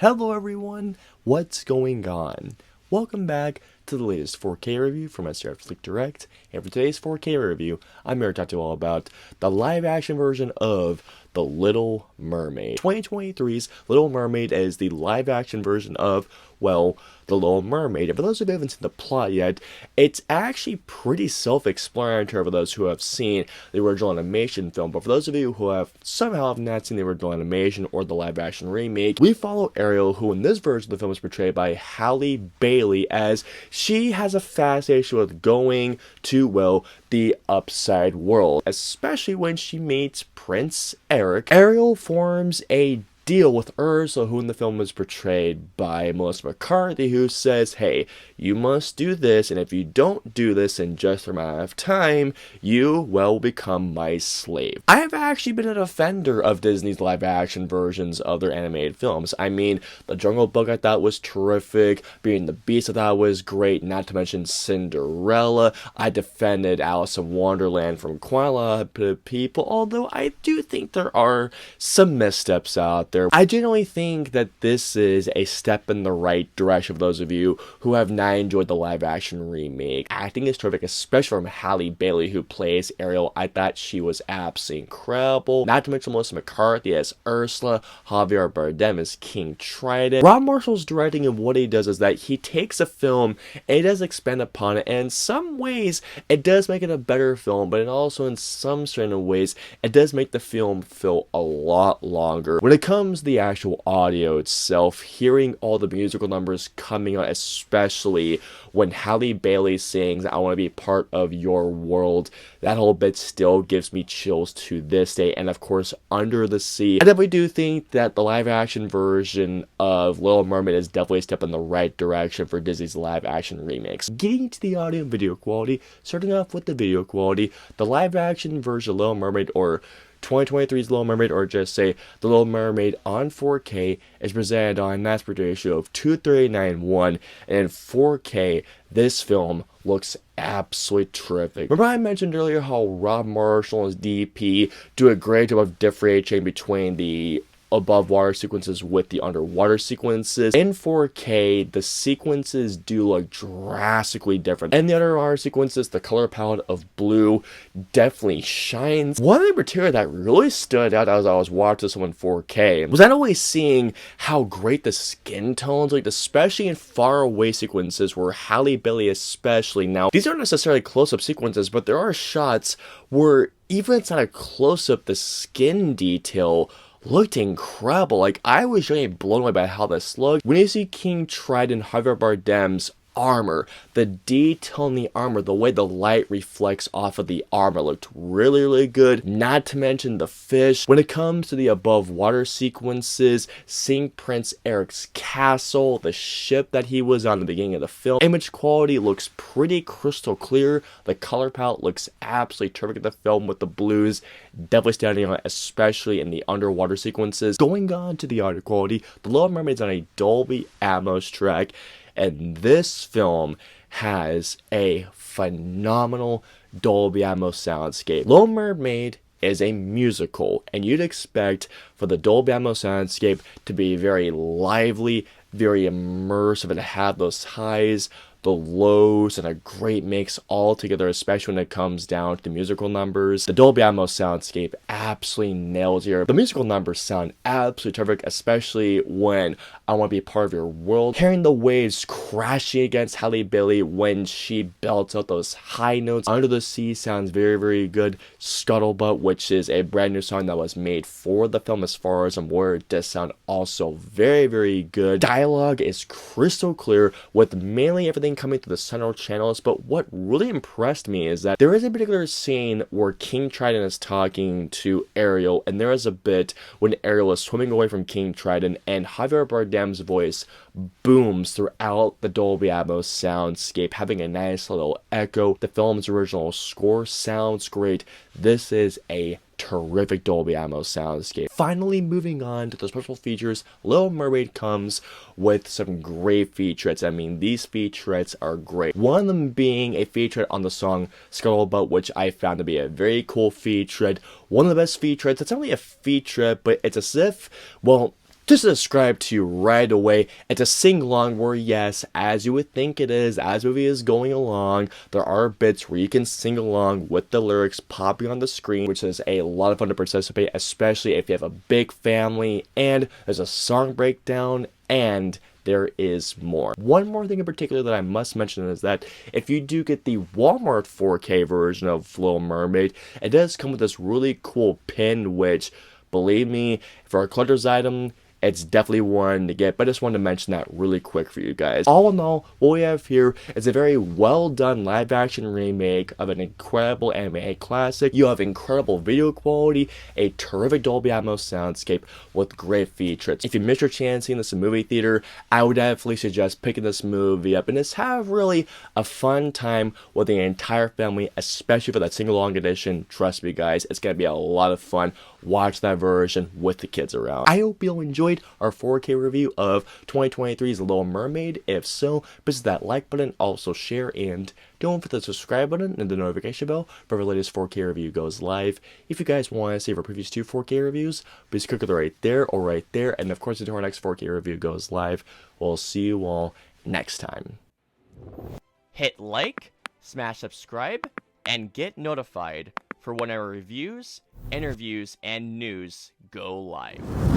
Hello everyone, what's going on? Welcome back to the latest 4K review from SRF Flick Direct, and for today's 4K review, I'm here to talk to you all about the live action version of The Little Mermaid. 2023's Little Mermaid is the live action version of, well, The Little Mermaid. And for those who haven't seen the plot yet, it's actually pretty self-explanatory for those who have seen the original animation film. But for those of you who have somehow not seen the original animation or the live action remake, we follow Ariel, who in this version of the film is portrayed by Halle Bailey, as she has a fascination with going to, well, the upside world, especially when she meets Prince Eric. Ariel forms a deal with Ursula, who in the film is portrayed by Melissa McCarthy, who says, hey, you must do this, and if you don't do this in just a amount of time, you will become my slave. I have actually been a defender of Disney's live action versions of their animated films. I mean, The Jungle Book I thought was terrific, Beauty and the Beast I thought was great, not to mention Cinderella. I defended Alice in Wonderland from quite a lot of people, although I do think there are some missteps out there. I generally think that this is a step in the right direction for those of you who have not enjoyed the live action remake. Acting is terrific, especially from Halle Bailey, who plays Ariel. I thought she was absolutely incredible. Not to mention Melissa McCarthy as Ursula, Javier Bardem as King Triton. Rob Marshall's directing, and what he does is that he takes a film and he does expand upon it, and in some ways it does make it a better film, but also in some certain ways it does make the film feel a lot longer. When it comes to the actual audio itself, hearing all the musical numbers coming out, especially when Halle Bailey sings I want to be part of your world, that whole bit still gives me chills to this day. And of course, Under the Sea, I definitely do think that the live action version of Little Mermaid is definitely a step in the right direction for Disney's live action remakes. Getting to the audio and video quality, starting off with the video quality, the live action version of Little Mermaid, or 2023's Little Mermaid, or just say The Little Mermaid on 4K, is presented on an aspect ratio of 239:1, and in 4K, this film looks absolutely terrific. Remember I mentioned earlier how Rob Marshall and his DP do a great job of differentiating between the above water sequences with the underwater sequences. In 4K, the sequences do look drastically different. And the underwater sequences, the color palette of blue definitely shines. One of the material that really stood out as I was watching this one in 4K was not only seeing how great the skin tones looked, especially in far away sequences where Halle Bailey especially. Now, these aren't necessarily close-up sequences, but there are shots where even if it's not a close-up, the skin detail looked incredible. Like, I was really blown away by how this looked. When you see King Triton, Javier Bardem's armor, the detail in the armor, the way the light reflects off of the armor looked really, really good. Not to mention the fish. When it comes to the above water sequences, seeing Prince Eric's castle, the ship that he was on the beginning of the film, image quality looks pretty crystal clear. The color palette looks absolutely terrific in the film, with the blues definitely standing out, especially in the underwater sequences. Going on to the audio quality, The Little Mermaid's on a Dolby Atmos track, and this film has a phenomenal Dolby Atmos soundscape. Little Mermaid is a musical, and you'd expect for the Dolby Atmos soundscape to be very lively, very immersive, and to have those highs, the lows, and a great mix all together, especially when it comes down to the musical numbers. The Dolby Atmos soundscape absolutely nails here. The musical numbers sound absolutely terrific, especially when I Want to Be Part of Your World. Hearing the waves crashing against Halle Bailey when she belts out those high notes. Under the Sea sounds very, very good. Scuttlebutt, which is a brand new song that was made for the film as far as I'm aware, does sound also very, very good. Dialogue is crystal clear, with mainly everything coming through the central channels. But what really impressed me is that there is a particular scene where King Triton is talking to Ariel, and there is a bit when Ariel is swimming away from King Triton, and Javier Bardem's voice booms throughout the Dolby Atmos soundscape, having a nice little echo. The film's original score sounds great. This is a terrific Dolby Atmos soundscape. Finally, moving on to the special features, Little Mermaid comes with some great featurettes. I mean, these featurettes are great. One of them being a featurette on the song Scuttlebutt, which I found to be a very cool featurette. One of the best featurettes. It's not really a featurette, but it's as if, well, to subscribe to right away. It's a sing-along where, yes, as you would think it is, as the movie is going along, there are bits where you can sing along with the lyrics popping on the screen, which is a lot of fun to participate, especially if you have a big family, and there's a song breakdown, and there is more. One more thing in particular that I must mention is that if you do get the Walmart 4K version of Little Mermaid, it does come with this really cool pin, which, believe me, for a collector's item, it's definitely one to get, but I just wanted to mention that really quick for you guys. All in all, what we have here is a very well done live action remake of an incredible anime classic. You have incredible video quality, a terrific Dolby Atmos soundscape with great features. If you missed your chance seeing this in movie theater, I would definitely suggest picking this movie up and just have really a fun time with the entire family, especially for that sing-along edition. Trust me guys, it's going to be a lot of fun. Watch that version with the kids around. I hope you'll enjoy our 4K review of 2023's Little Mermaid. If so, please that like button, also share, and don't forget the subscribe button and the notification bell for our latest 4K review goes live. If you guys want to see our previous 2 4K reviews, please click it right there or right there, and of course until our next 4K review goes live, we'll see you all next time. Hit like, smash subscribe, and get notified for when our reviews, interviews, and news go live.